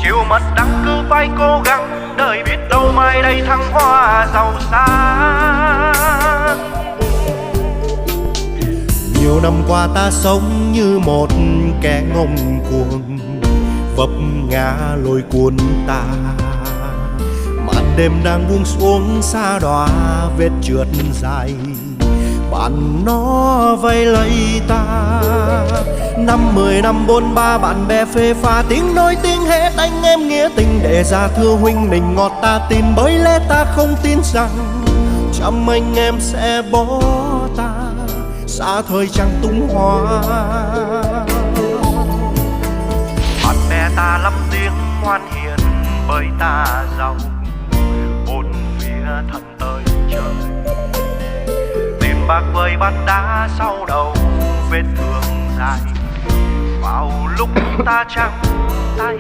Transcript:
chiều mất đắng cứ phải cố gắng, đời biết đâu mai đây thăng hoa giàu sang. Nhiều năm qua ta sống như một kẻ ngông cuồng, vấp ngã lôi cuốn ta. Màn đêm đang buông xuống xa đọa vết trượt dài, bạn nó vây lấy ta. Năm 10 năm 43 bạn bè phê pha, tiếng nói tiếng hết anh em nghĩa tình để ra thưa huynh đình ngọt ta tin. Bởi lẽ ta không tin rằng trăm anh em sẽ bỏ ta xa thời trăng tung hoa. Bạn bè ta lắm tiếng ngoan hiền bởi ta giàu, bốn phía thân tới trời. Tiền bạc vơi bát đá sau đầu vết thương dài, vào lúc ta trắng tay.